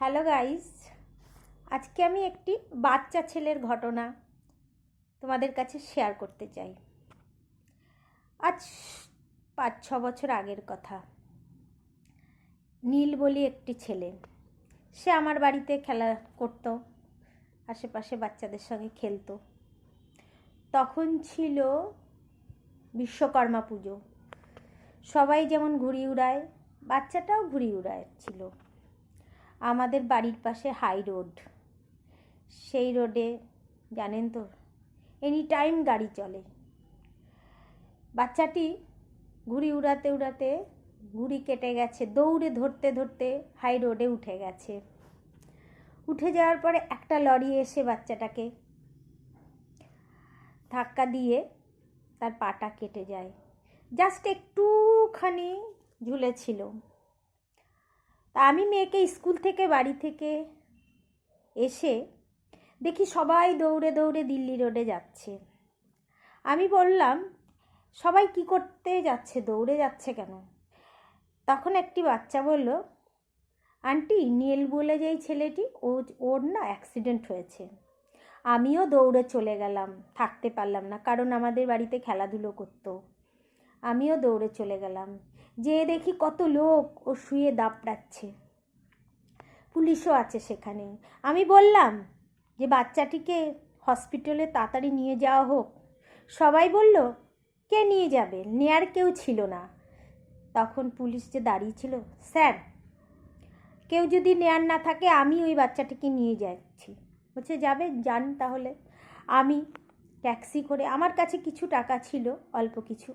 Hello guys, আজকে আমি একটি বাচ্চা ছেলের ঘটনা তোমাদের কাছে শেয়ার করতে চাই। আজ 5-6 বছর আগের কথা। নীল বলি একটি ছেলে, সে আমার বাড়িতে খেলা করত, আশেপাশে বাচ্চাদের সঙ্গে খেলতো। তখন ছিল বিশ্বকর্মা পুজো। সবাই যেমন ঘুড়ি উড়ায়, বাচ্চাটাও ঘুড়ি উড়াচ্ছিল। আমাদের বাড়ির পাশে হাই রোড, সেই রোডে জানেন তো এনি টাইম গাড়ি চলে। বাচ্চাটি ঘুড়ি উড়াতে উড়াতে ঘুড়ি কেটে গেছে, দৌড়ে ধরতে ধরতে হাই রোডে উঠে গেছে। উঠে যাওয়ার পরে একটা লরি এসে বাচ্চাটাকে ধাক্কা দিয়ে তার পাটা কেটে যায়। জাস্ট একটুখানি ঝুলেছিল। তা আমি মেয়েকে স্কুল থেকে বাড়ি থেকে এসে দেখি সবাই দৌড়ে দৌড়ে দিল্লি রোডে যাচ্ছে। আমি বললাম, সবাই কি করতে যাচ্ছে, দৌড়ে যাচ্ছে কেন? তখন একটি বাচ্চা বলল, আন্টি নীল বলে যেই ছেলেটি, ওর না অ্যাক্সিডেন্ট হয়েছে। আমিও দৌড়ে চলে গেলাম, থাকতে পারলাম না, কারণ আমাদের বাড়িতে খেলাধুলো করতো। আমিও দৌড়ে চলে গেলাম, যেয়ে দেখি কত লোক ও শুয়ে দাপড়াচ্ছে, পুলিশও আছে সেখানে। আমি বললাম যে বাচ্চাটিকে হসপিটালে তাড়াতাড়ি নিয়ে যাওয়া হোক। সবাই বলল, কে নিয়ে যাবে, নেয়ার কেউ ছিল না। তখন পুলিশ যে দাঁড়িয়ে ছিল, স্যার কেউ যদি নেয়ার না থাকে আমি ওই বাচ্চাটিকে নিয়ে যাচ্ছি। বলছে যাবে, যান তাহলে। আমি ট্যাক্সি করে, আমার কাছে কিছু টাকা ছিল, অল্প কিছু,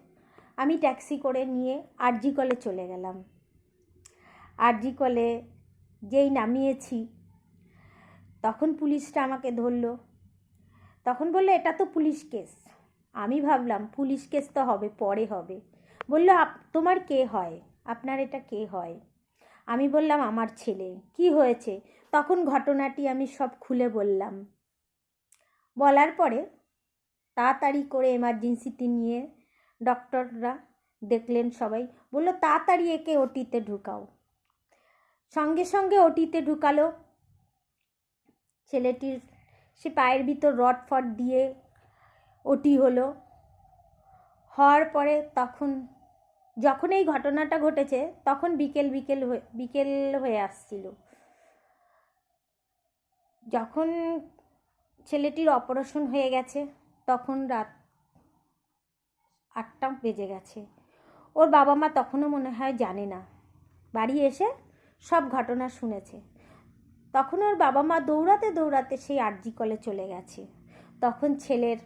আমি ট্যাক্সি করে নিয়ে আরজি কলে চলে গেলাম। আরজি কলে যেই নামিয়েছি তখন পুলিশটা আমাকে ধরলো। তখন বললো এটা তো পুলিশ কেস। আমি ভাবলাম পুলিশ কেস তো হবে, পরে হবে। বললো তোমার কে হয়, আপনার এটা কে হয়? আমি বললাম আমার ছেলে। কি হয়েছে? তখন ঘটনাটি আমি সব খুলে বললাম। বলার পরে তাড়াতাড়ি করে এমার্জেন্সিতে নিয়ে ডক্টররা দেখলেন, সবাই বললো তাড়াতাড়ি একে ওটিতে ঢুকাও। সঙ্গে সঙ্গে ওটিতে ঢুকালো। ছেলেটির সে পায়ের ভিতর রড ফড দিয়ে ওটি হলো। হওয়ার পরে যখন এই ঘটনাটা ঘটেছে তখন বিকেল হয়ে আসছিল। যখন ছেলেটির অপারেশন হয়ে গেছে তখন রাত 8টা বেজে গেছে। ওর বাবা মা তখনও মনে হয় জানে না, বাড়ি এসে সব ঘটনা শুনেছে। তখন ওর বাবা মা দৌড়াতে দৌড়াতে সেই আরজি কলে চলে গেছে। তখন ছেলের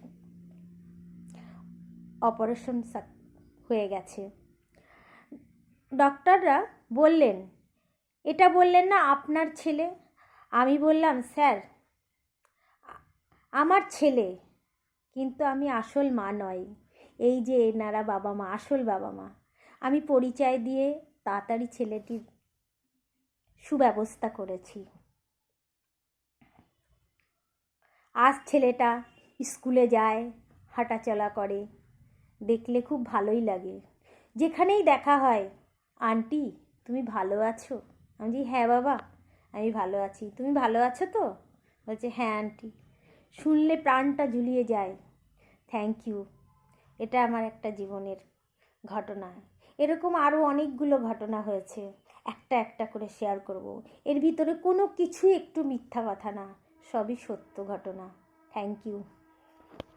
অপারেশন হয়ে গেছে। ডক্টররা বললেন, এটা বললেন না আপনার ছেলে? আমি বললাম, স্যার আমার ছেলে, কিন্তু আমি আসল মা নই। এই যে এনারা বাবা মা, আসল বাবা মা। আমি পরিচয় দিয়ে তাড়াতাড়ি ছেলেটির সুব্যবস্থা করেছি। আজ ছেলেটা স্কুলে যায়, হাঁটাচলা করে, দেখলে খুব ভালোই লাগে। যেখানেই দেখা হয়, আন্টি তুমি ভালো আছো? আমি বলি হ্যাঁ বাবা আমি ভালো আছি, তুমি ভালো আছো তো? বলছে হ্যাঁ আন্টি। শুনলে প্রাণটা জুড়িয়ে যায়। Thank you. এটা আমার একটা জীবনের ঘটনা। এরকম আরও অনেকগুলো ঘটনা হয়েছে, একটা একটা করে শেয়ার করব। এর ভিতরে কোনো কিছুই একটু মিথ্যা কথা না, সবই সত্য ঘটনা। Thank you.